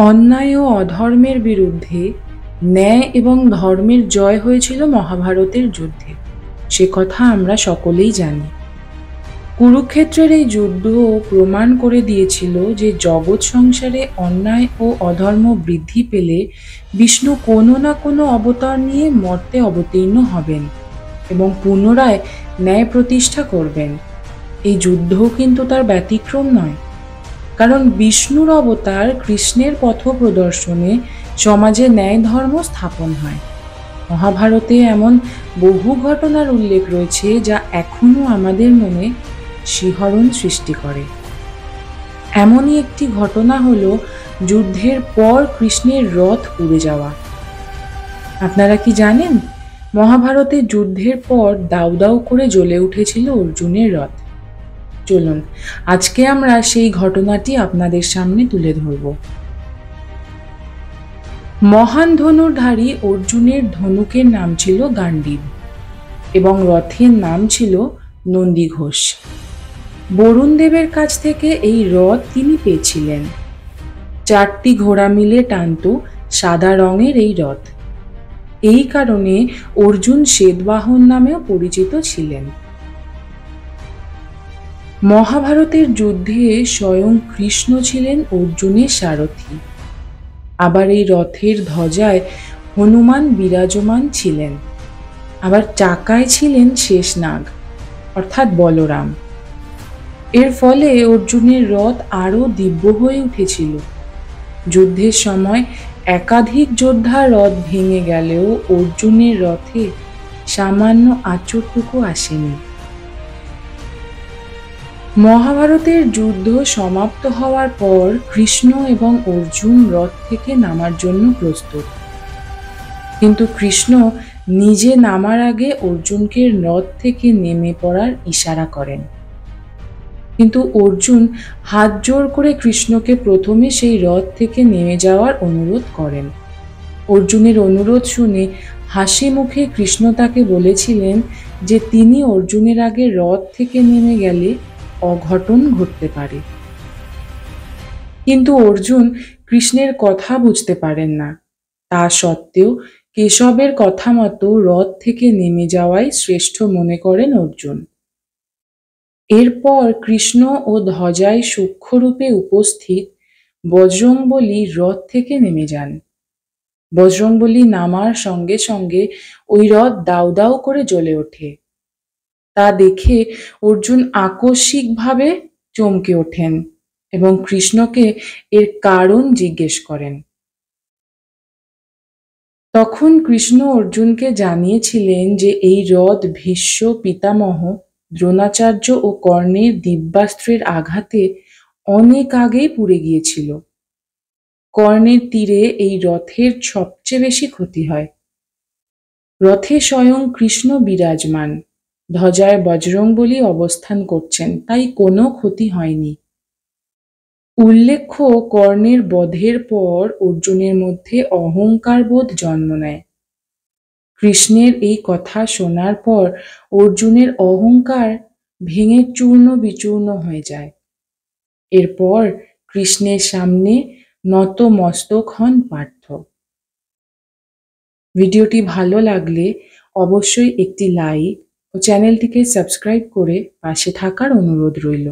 অন্যায় ও অধর্মের বিরুদ্ধে ন্যায় এবং ধর্মের জয় হয়েছিল মহাভারতের যুদ্ধে। সে কথা আমরা সকলেই জানি। কুরুক্ষেত্রের এই যুদ্ধ প্রমাণ করে দিয়েছিল যে জগৎ সংসারে অন্যায় ও অধর্ম বৃদ্ধি পেলে বিষ্ণু কোনো না কোনো অবতার নিয়ে মর্তে অবতীর্ণ হবেন এবং পুনরায় ন্যায় প্রতিষ্ঠা করবেন। এই যুদ্ধও কিন্তু তার ব্যতিক্রম নয়, কারণ বিষ্ণুর অবতার কৃষ্ণের পথ প্রদর্শনে সমাজে ন্যায় ধর্ম স্থাপন হয়। মহাভারতে এমন বহু ঘটনার উল্লেখ রয়েছে যা এখনো আমাদের মনে শিহরণ সৃষ্টি করে। এমনই একটি ঘটনা হলো যুদ্ধের পর কৃষ্ণের রথ পুড়ে যাওয়া। আপনারা কি জানেন, মহাভারতে যুদ্ধের পর দাউ দাউ করে জ্বলে উঠেছিল অর্জুনের রথ। চলুন আজকে আমরা সেই ঘটনাটি আপনাদের সামনে তুলে ধরব। মহান ধনুর্ধারী অর্জুনের ধনুকের নাম ছিল গান্ডীব এবং রথের নাম ছিল নন্দীঘোষ। বরুণ দেবের কাছ থেকে এই রথ তিনি পেয়েছিলেন। 4টি ঘোড়া মিলে টানত সাদা রঙের এই রথ। এই কারণে অর্জুন শ্বেতবাহন নামেও পরিচিত ছিলেন। মহাভারতের যুদ্ধে স্বয়ং কৃষ্ণ ছিলেন অর্জুনের সারথি। আবার এই রথের ধ্বজায় হনুমান বিরাজমান ছিলেন। আবার চাকায় ছিলেন শেষনাগ অর্থাৎ বলরাম। এর ফলে অর্জুনের রথ আরও দিব্য হয়ে উঠেছিল। যুদ্ধের সময় একাধিক যোদ্ধার রথ ভেঙে গেলেও অর্জুনের রথে সামান্য আঁচড়টুকু আসেনি। মহাভারতের যুদ্ধ সমাপ্ত হওয়ার পর কৃষ্ণ এবং অর্জুন রথ থেকে নামার জন্য প্রস্তুত, কিন্তু কৃষ্ণ নিজে নামার আগে অর্জুনকে রথ থেকে নেমে পড়ার ইশারা করেন। কিন্তু অর্জুন হাত জোর করে কৃষ্ণকে প্রথমে সেই রথ থেকে নেমে যাওয়ার অনুরোধ করেন। অর্জুনের অনুরোধ শুনে হাসি মুখে কৃষ্ণ তাকে বলেছিলেন যে তিনি অর্জুনের আগে রথ থেকে নেমে গেলে অঘটন ঘটতে পারে। কিন্তু অর্জুন কৃষ্ণের কথা বুঝতে পারেন না। তা সত্ত্বেও কেশবের কথা মতো রথ থেকে নেমে যাওয়াই শ্রেষ্ঠ মনে করেন অর্জুন। এরপর কৃষ্ণ ও ধ্বজায় সূক্ষ্মরূপে উপস্থিত বজরংবলী রথ থেকে নেমে যান। বজরংবলী নামার সঙ্গে সঙ্গে ওই রথ দাউ দাউ করে জ্বলে ওঠে। তা দেখে অর্জুন আকস্মিকভাবে চমকে ওঠেন এবং কৃষ্ণকে এর কারণ জিজ্ঞেস করেন। তখন কৃষ্ণ অর্জুনকে জানিয়েছিলেন যে এই রথ ভীষ্ম পিতামহ, দ্রোণাচার্য ও কর্ণের দিব্যাস্ত্রের আঘাতে অনেক আগেই পুড়ে গিয়েছিল। কর্ণের তীরে এই রথের সবচেয়ে বেশি ক্ষতি হয়। রথে স্বয়ং কৃষ্ণ বিরাজমান, ধ্বজায় বজরংবলী অবস্থান করছেন, তাই কোনো ক্ষতি হয়নি। উল্লেখ্য, কর্ণের বধের পর অর্জুনের মধ্যে অহংকার বোধ জন্ম নেয়। কৃষ্ণের এই কথা শোনার পর অর্জুনের অহংকার ভেঙে চূর্ণ বিচূর্ণ হয়ে যায়। এরপর কৃষ্ণের সামনে নত মস্তক হন পার্থ। ভিডিওটি ভালো লাগলে অবশ্যই একটি লাইক ও চ্যানেলটিকে সাবস্ক্রাইব করে পাশে থাকার অনুরোধ রইল।